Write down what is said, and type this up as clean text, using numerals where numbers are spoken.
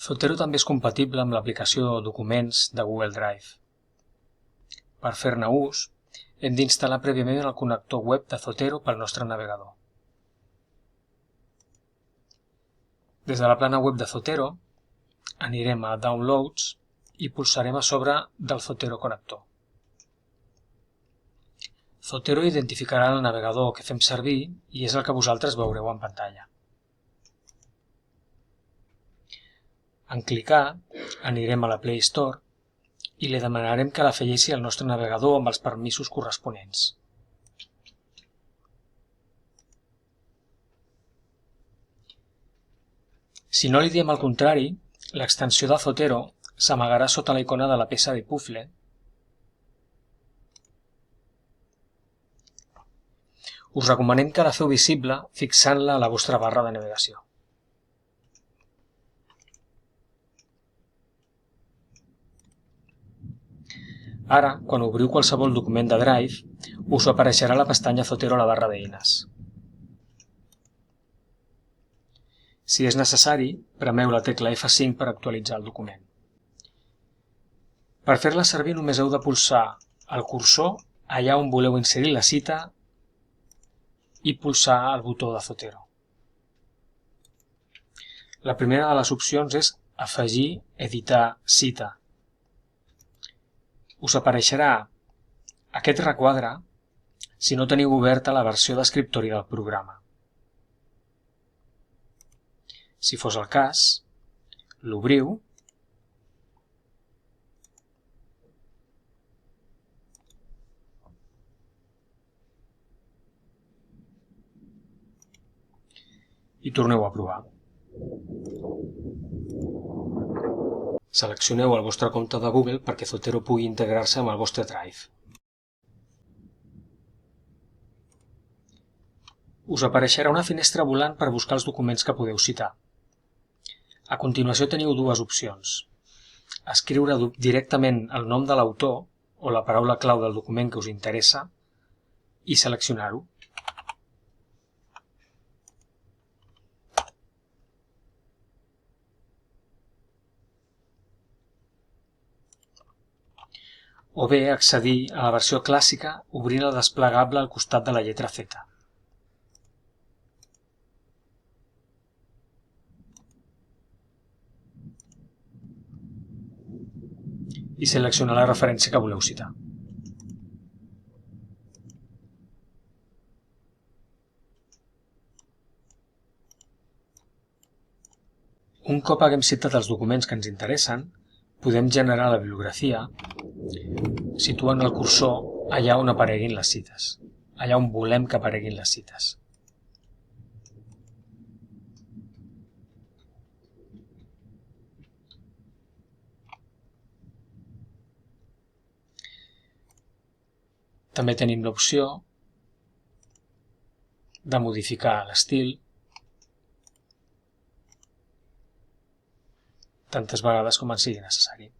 Zotero també és compatible amb l'aplicació Documents de Google Drive. Per fer-ne ús, hem d'instal·lar prèviament el connector web de Zotero pel nostre navegador. Des de la plana web de Zotero, anirem a Downloads i pulsarem a sobre del Zotero connector. Zotero identificarà el navegador que fem servir i és el que vosaltres veureu en pantalla. En clicar, anirem a la Play Store i li demanarem que l'afegeixi al nostre navegador amb els permisos corresponents. Si no li diem el contrari, l'extensió de Zotero s'amagarà sota la icona de la peça de puzzle Us recomanem que la feu visible fixant-la a la vostra barra de navegació. Ara, quan obriu qualsevol document de Drive, us apareixerà la pestanya Zotero a la barra d'eines. Si és necessari, premeu la tecla F5 per actualitzar el document. Per fer-la servir només heu de pulsar el cursor allà on voleu inserir la cita i pulsar el botó de Zotero. La primera de les opcions és afegir, editar cita. Us apareixerà aquest requadre si no teniu oberta la versió d'escriptori del programa. Si fos el cas, l'obriu i torneu a provar. Seleccioneu el vostre compte de Google perquè Zotero pugui integrar-se amb el vostre Drive. Us apareixerà una finestra volant per buscar els documents que podeu citar. A continuació teniu dues opcions. Escriure directament el nom de l'autor o la paraula clau del document que us interessa i seleccionar-ho. O bé accedir a la versió clàssica obrint el desplegable al costat de la lletra Z. I seleccionar la referència que voleu citar. Un cop haguem citat els documents que ens interessen, podem generar la bibliografia situant el cursor allà on apareguin les cites, allà on volem que apareguin les cites. També tenim l'opció de modificar l'estil tantes vegades com en sigui necessari.